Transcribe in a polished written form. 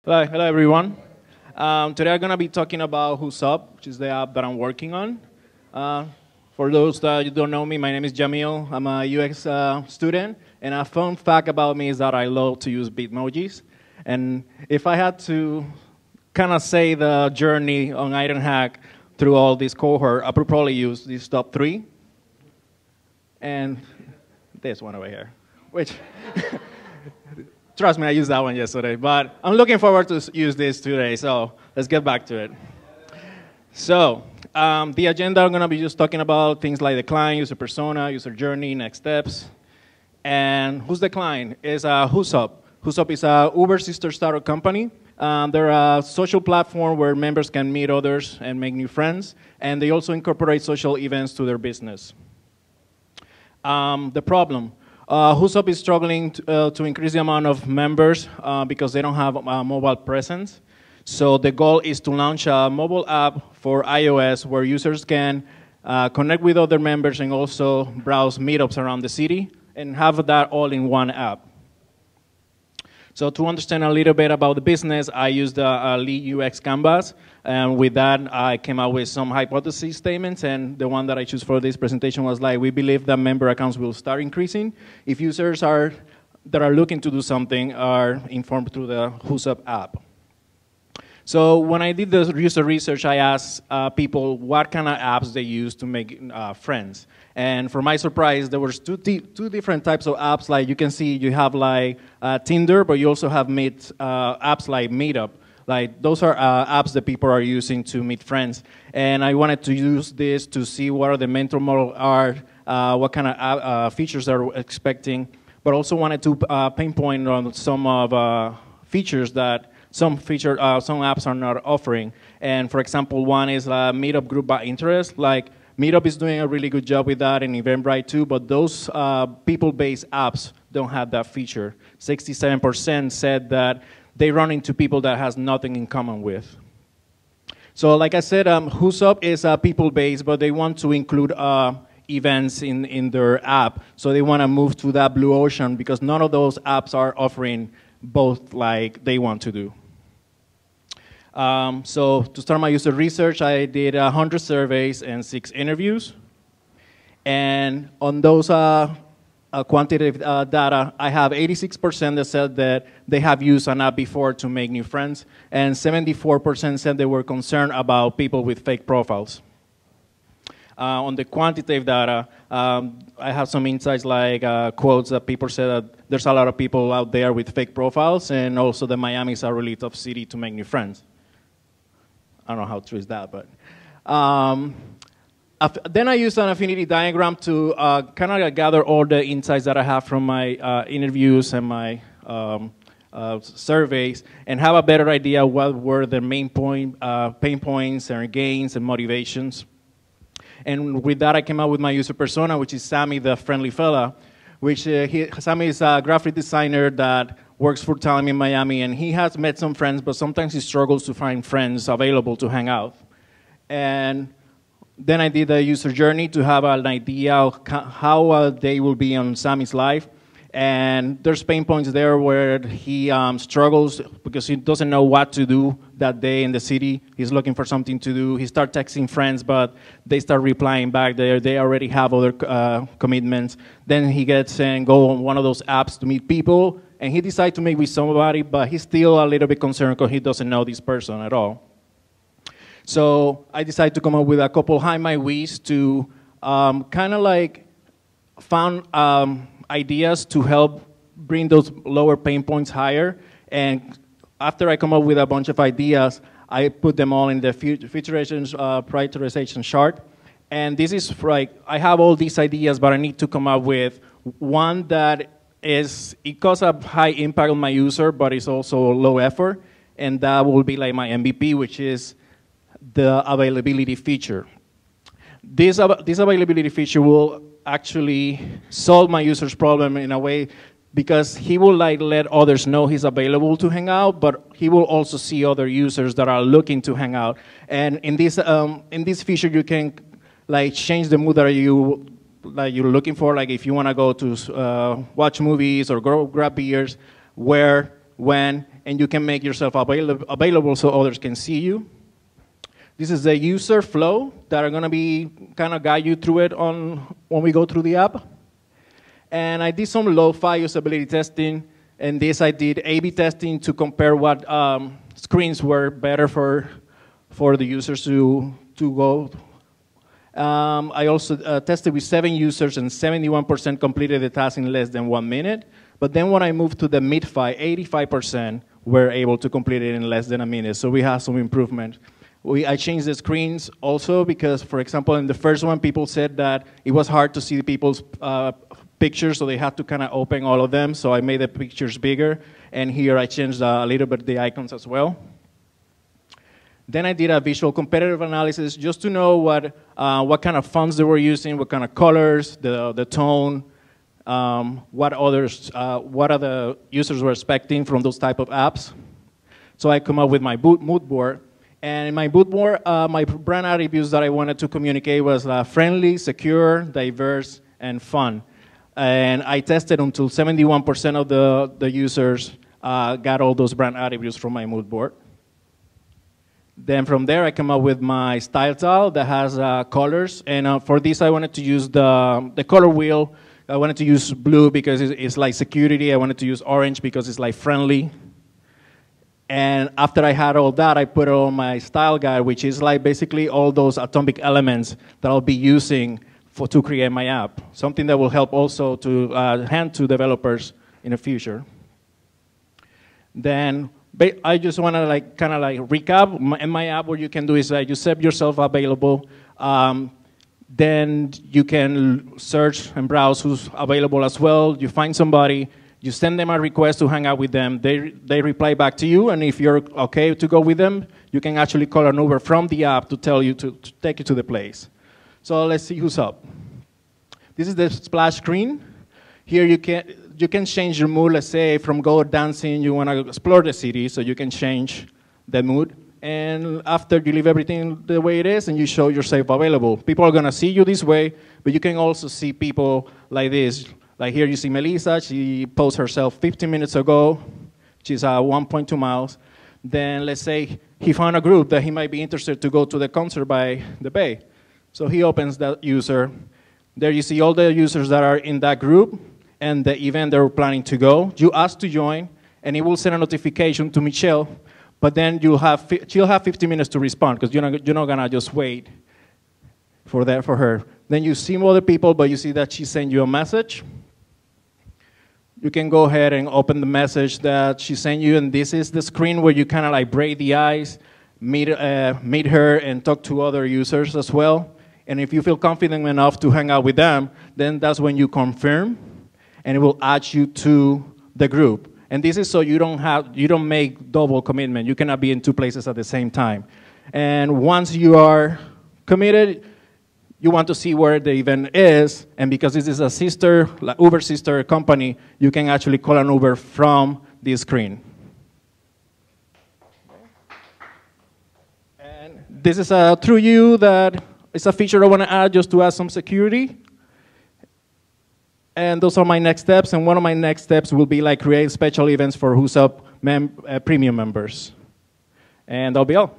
Hello everyone. Today I'm going to be talking about Who's Up, which is the app that I'm working on. For those that don't know me, my name is Yamil. I'm a UX student, and a fun fact about me is that I love to use Bitmojis. And if I had to kind of say the journey on Ironhack through all this cohort, I would probably use these top three. And this one over here, which... Trust me, I used that one yesterday, but I'm looking forward to use this today, so let's get back to it. So, the agenda, I'm going to be just talking about things like the client, user persona, user journey, next steps. And who's the client? It's Who's Up. Who's Up is a Uber sister startup company. They're a social platform where members can meet others and make new friends, and they also incorporate social events to their business. The problem. Who's Up is struggling to increase the amount of members because they don't have a mobile presence. So the goal is to launch a mobile app for iOS where users can connect with other members and also browse meetups around the city and have that all in one app. So to understand a little bit about the business, I used a lead UX canvas, and with that, I came up with some hypothesis statements, and the one that I chose for this presentation was like, we believe that member accounts will start increasing if users that are looking to do something are informed through the Who's Up app. So when I did the user research, I asked people what kind of apps they use to make friends. And for my surprise, there was two different types of apps. Like you can see, you have like Tinder, but you also have apps like Meetup. Like those are apps that people are using to meet friends. And I wanted to use this to see what are the mental model are, what kind of features they're expecting, but also wanted to pinpoint on some of features that some apps are not offering. And for example, one is a Meetup group by interest. Like Meetup is doing a really good job with that, and Eventbrite too, but those people-based apps don't have that feature. 67% said that they run into people that has nothing in common with. So like I said, Who's Up is people-based, but they want to include events in their app. So they want to move to that blue ocean because none of those apps are offering both like they want to do. So to start my user research, I did 100 surveys and 6 interviews. And on those quantitative data, I have 86% that said that they have used an app before to make new friends, and 74% said they were concerned about people with fake profiles. On the quantitative data, I have some insights like quotes that people said that there's a lot of people out there with fake profiles, and also that Miami is a really tough city to make new friends. I don't know how true is that, but. Then I used an affinity diagram to kind of gather all the insights that I have from my interviews and my surveys and have a better idea what were the main pain points and gains and motivations. And with that, I came up with my user persona, which is Sammy, the friendly fella, which Sammy is a graphic designer that works full-time in Miami, and he has met some friends, but sometimes he struggles to find friends available to hang out. And then I did a user journey to have an idea of how a day will be on Sammy's life. And there's pain points there where he struggles because he doesn't know what to do that day in the city. He's looking for something to do. He starts texting friends, but they start replying back there. They already have other commitments. Then he gets and go on one of those apps to meet people, and he decides to meet with somebody, but he's still a little bit concerned because he doesn't know this person at all. So I decided to come up with a couple high my ways to kind of like found ideas to help bring those lower pain points higher. And after I come up with a bunch of ideas, I put them all in the prioritization chart. And this is like, I have all these ideas, but I need to come up with one that it causes a high impact on my user, but it's also low effort. And that will be like my MVP, which is the availability feature. This availability feature will actually solve my user's problem in a way because he will like let others know he's available to hang out, but he will also see other users that are looking to hang out. And in this feature, you can like change the mood that you're looking for. Like if you want to go to watch movies or go grab beers, where, when, and you can make yourself available so others can see you. This is the user flow that are going to be kind of guide you through it when we go through the app. And I did some lo-fi usability testing. And this I did A/B testing to compare what screens were better for the users to go. I also tested with 7 users, and 71% completed the task in less than 1 minute. But then when I moved to the mid-fi, 85% were able to complete it in less than a minute. So we have some improvement. I changed the screens also because, for example, in the first one, people said that it was hard to see people's pictures, so they had to kind of open all of them. So I made the pictures bigger. And here I changed a little bit the icons as well. Then I did a visual competitive analysis just to know what kind of fonts they were using, what kind of colors, the tone, what other users were expecting from those type of apps. So I come up with my mood board. And in my mood board, my brand attributes that I wanted to communicate was friendly, secure, diverse, and fun. And I tested until 71% of the users got all those brand attributes from my mood board. Then from there, I come up with my style tile that has colors. And for this, I wanted to use the color wheel. I wanted to use blue because it's like security. I wanted to use orange because it's like friendly. And after I had all that, I put it on my style guide, which is like basically all those atomic elements that I'll be using to create my app. Something that will help also to hand to developers in the future. Then I just want to kind of recap. In my app, what you can do is you set yourself available. Then you can search and browse who's available as well. You find somebody. You send them a request to hang out with them. They reply back to you, and if you're okay to go with them, you can actually call an Uber from the app to tell you to take you to the place. So let's see who's up. This is the splash screen. Here you can change your mood. Let's say from go dancing, you want to explore the city, so you can change the mood. And after you leave everything the way it is, and you show yourself available. People are going to see you this way, but you can also see people like this. Like here you see Melissa, she posted herself 15 minutes ago. She's 1.2 miles. Then let's say he found a group that he might be interested to go to the concert by the bay. So he opens that user. There you see all the users that are in that group and the event they're planning to go. You ask to join, and it will send a notification to Michelle, but then she'll have 15 minutes to respond because you're not gonna just wait for her. Then you see more other people, but you see that she sent you a message. You can go ahead and open the message that she sent you, and this is the screen where you kind of like break the ice, meet her, and talk to other users as well. And if you feel confident enough to hang out with them, then that's when you confirm, and it will add you to the group. And this is so you don't make double commitment. You cannot be in 2 places at the same time. And once you are committed, you want to see where the event is, and because this is a Uber sister company, you can actually call an Uber from this screen. And this is a Through You that is a feature I want to add just to add some security. And those are my next steps, and one of my next steps will be like create special events for Who's Up premium members. And that'll be all.